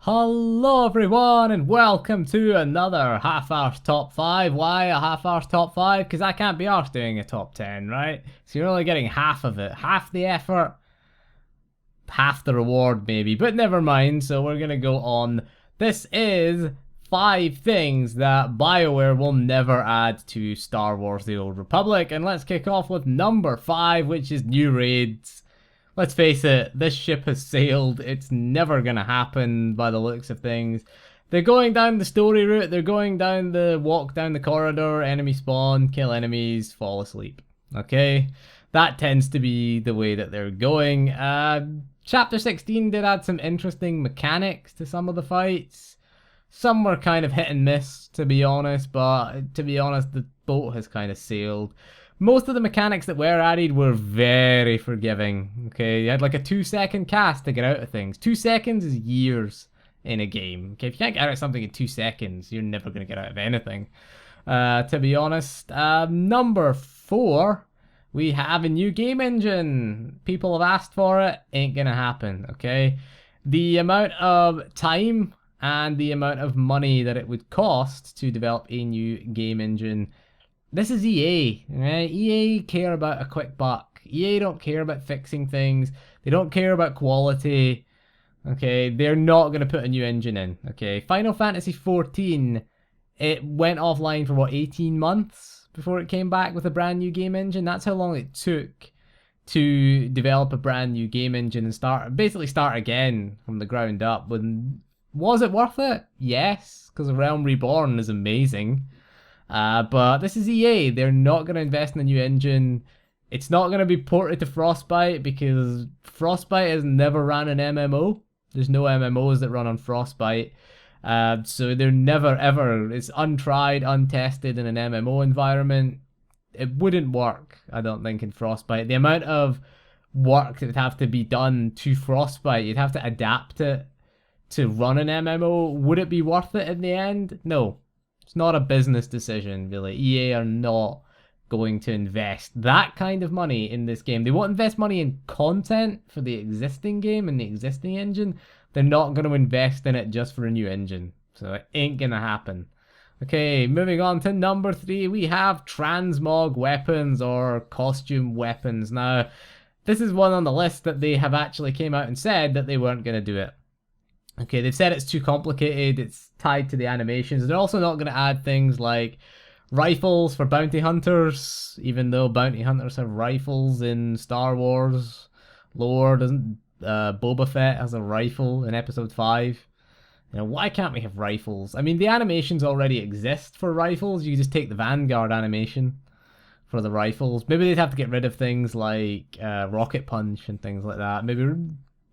Hello everyone and welcome to another half-hour's top 5. Why a half-hour's top 5? Because I can't be arsed doing a top 10, right? So you're only getting half of it. Half the effort, half the reward maybe, but never mind. So we're going to go on. This is 5 things that BioWare will never add to Star Wars The Old Republic. And let's kick off with number 5, which is new raids. Let's face it, this ship has sailed. It's never going to happen by the looks of things. They're going down the story route. They're going down the walk down the corridor, enemy spawn, kill enemies, fall asleep. Okay? That tends to be the way that they're going. Chapter 16 did add some interesting mechanics to some of the fights. Some were kind of hit and miss, to be honest, but to be honest, the boat has kind of sailed. Most of the mechanics that were added were very forgiving, okay? You had like a 2-second cast to get out of things. 2 seconds is years in a game, okay? If you can't get out of something in 2 seconds, you're never going to get out of anything, to be honest. Number 4, we have a new game engine. People have asked for it, ain't going to happen, okay? The amount of time and the amount of money that it would cost to develop a new game engine. This is EA, right? EA care about a quick buck. EA don't care about fixing things. They don't care about quality. Okay, they're not going to put a new engine in. Okay, Final Fantasy XIV, it went offline for what, 18 months before it came back with a brand new game engine? That's how long it took to develop a brand new game engine and basically start again from the ground up. Was it worth it? Yes, because Realm Reborn is amazing. But this is EA. They're not going to invest in a new engine. It's not going to be ported to Frostbite because Frostbite has never ran an MMO. There's no MMOs that run on Frostbite. So they're never ever, it's untried, untested in an MMO environment. It wouldn't work, I don't think, in Frostbite. The amount of work that would have to be done to Frostbite, you'd have to adapt it to run an MMO. Would it be worth it in the end? No. It's not a business decision, really. EA are not going to invest that kind of money in this game. They won't invest money in content for the existing game and the existing engine. They're not going to invest in it just for a new engine. So it ain't going to happen. Okay, moving on to number 3, we have transmog weapons or costume weapons. Now, this is one on the list that they have actually came out and said that they weren't going to do it. Okay, they've said it's too complicated, it's tied to the animations. They're also not going to add things like rifles for bounty hunters, even though bounty hunters have rifles in Star Wars lore. Doesn't Boba Fett has a rifle in episode 5? You know, why can't we have rifles? I mean, the animations already exist for rifles. You just take the Vanguard animation for the rifles. Maybe they'd have to get rid of things like Rocket Punch and things like that. Maybe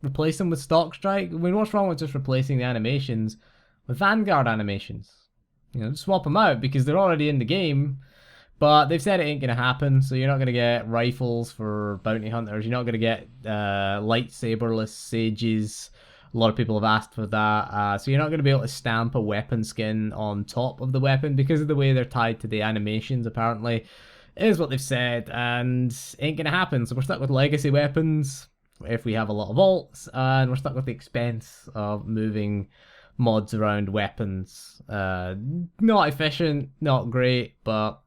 replace them with Stock Strike. I mean, what's wrong with just replacing the animations with Vanguard animations? You know, swap them out because they're already in the game. But they've said it ain't going to happen, so you're not going to get rifles for bounty hunters. You're not going to get lightsaberless sages. A lot of people have asked for that. So you're not going to be able to stamp a weapon skin on top of the weapon because of the way they're tied to the animations, apparently, is what they've said. And ain't going to happen. So we're stuck with legacy weapons if we have a lot of alts, and we're stuck with the expense of moving mods around weapons. Not efficient, not great, but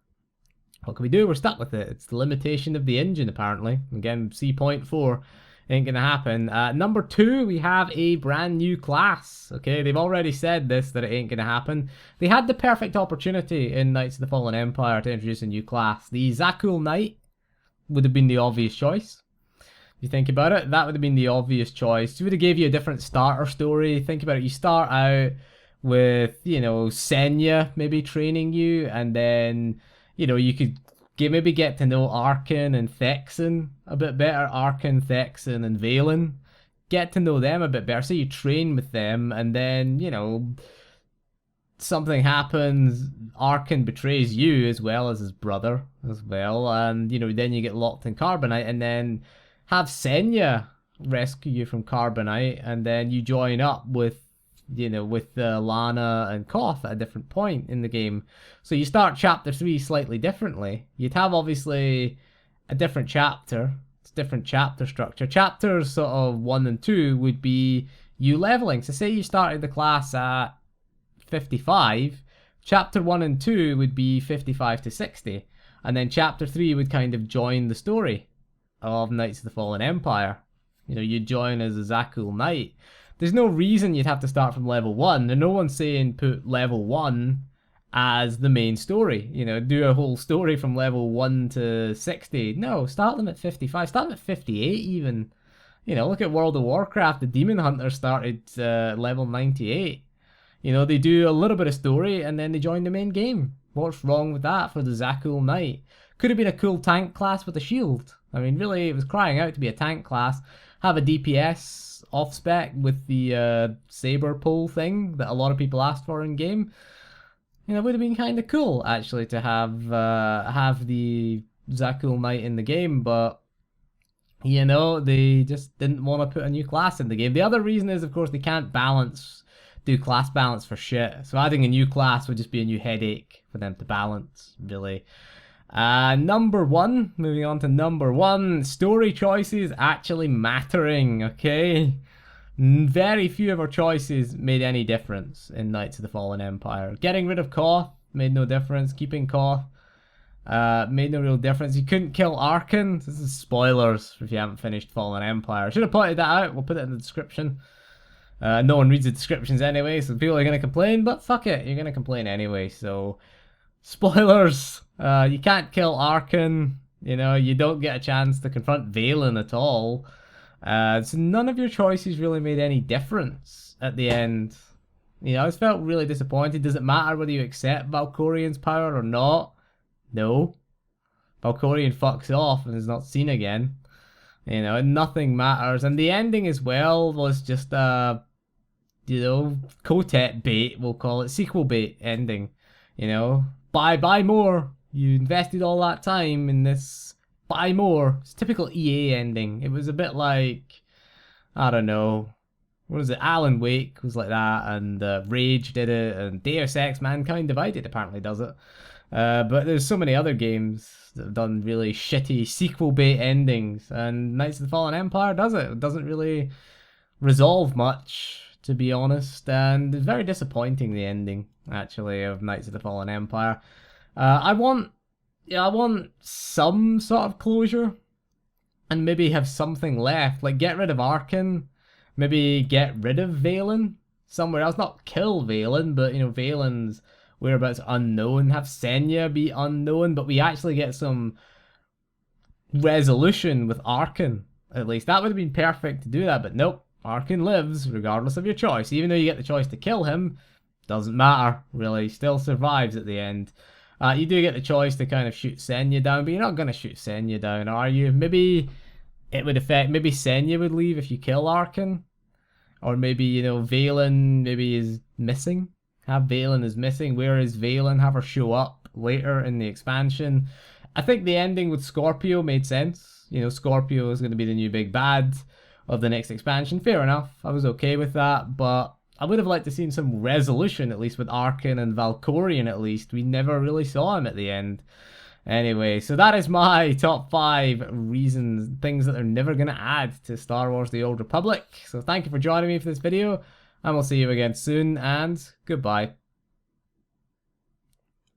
what can we do? We're stuck with it. It's the limitation of the engine, apparently. Again, C.4 ain't gonna happen. Number 2, we have a brand new class. Okay, they've already said this, that it ain't gonna happen. They had the perfect opportunity in Knights of the Fallen Empire to introduce a new class. The Zakul Knight would have been the obvious choice. If you think about it, that would have been the obvious choice. It would have gave you a different starter story. Think about it. You start out with, you know, Senya maybe training you, and then, you know, you could maybe get to know Arkan and Thexan a bit better. Arkan, Thexan, and Valen. Get to know them a bit better. So you train with them, and then, you know, something happens. Arkan betrays you as well as his brother as well, and, you know, then you get locked in Carbonite, and then have Senya rescue you from Carbonite, and then you join up with, you know, with Lana and Koth at a different point in the game. So you start chapter 3 slightly differently. You'd have obviously a different chapter. It's different chapter structure. Chapters sort of 1 and 2 would be you leveling. So say you started the class at 55, chapter 1 and 2 would be 55 to 60, and then chapter 3 would kind of join the story of Knights of the Fallen Empire. You know, you'd join as a Zakul Knight. There's no reason you'd have to start from level 1. And no one's saying put level 1 as the main story. You know, do a whole story from level 1 to 60. No, start them at 55. Start them at 58 even. You know, look at World of Warcraft. The Demon Hunter started level 98. You know, they do a little bit of story and then they join the main game. What's wrong with that for the Zakul Knight? Could have been a cool tank class with a shield. I mean, really, it was crying out to be a tank class. Have a DPS off spec with the saber pull thing that a lot of people asked for in game. You know, it would have been kind of cool actually to have the Zakul Knight in the game, but you know, they just didn't want to put a new class in the game. The other reason is, of course, they can't do class balance for shit. So adding a new class would just be a new headache for them to balance, really. Number 1, moving on to number 1, story choices actually mattering, okay? Very few of our choices made any difference in Knights of the Fallen Empire. Getting rid of Koth made no difference. Keeping Koth made no real difference. You couldn't kill Arkan. This is spoilers if you haven't finished Fallen Empire. I should have pointed that out. We'll put it in the description. No one reads the descriptions anyway, so people are going to complain, but fuck it, you're going to complain anyway, so... Spoilers! You can't kill Arkan, you know, you don't get a chance to confront Valen at all. So none of your choices really made any difference at the end. You know, I just felt really disappointed. Does it matter whether you accept Valkorian's power or not? No. Valkorian fucks off and is not seen again. You know, nothing matters. And the ending as well was just you know, Kotet bait, we'll call it. Sequel bait ending. You know, buy more. You invested all that time in this. Buy more. It's typical EA ending. It was a bit like, I don't know, what is it? Alan Wake was like that, and Rage did it, and Deus Ex Mankind Divided apparently does it. But there's so many other games that have done really shitty sequel bait endings, and Knights of the Fallen Empire does it. It doesn't really resolve much, to be honest, and it's very disappointing, the ending, actually, of Knights of the Fallen Empire. I want some sort of closure, and maybe have something left, like get rid of Arkan, maybe get rid of Valen somewhere else, not kill Valen, but you know, Valen's whereabouts unknown, have Senya be unknown, but we actually get some resolution with Arkan, at least. That would have been perfect to do that, but nope. Arkan lives, regardless of your choice. Even though you get the choice to kill him, doesn't matter, really. Still survives at the end. You do get the choice to kind of shoot Senya down, but you're not going to shoot Senya down, are you? Maybe it would affect, maybe Senya would leave if you kill Arkan. Or maybe, you know, Valen maybe is missing. Have Valen is missing. Where is Valen? Have her show up later in the expansion. I think the ending with Scorpio made sense. You know, Scorpio is going to be the new big bad of the next expansion. Fair enough. I was okay with that, but I would have liked to seen some resolution, at least with Arkan and Valkorian, at least. We never really saw him at the end. Anyway, so that is my top 5 reasons, things that they're never going to add to Star Wars The Old Republic. So thank you for joining me for this video, and we'll see you again soon, and goodbye.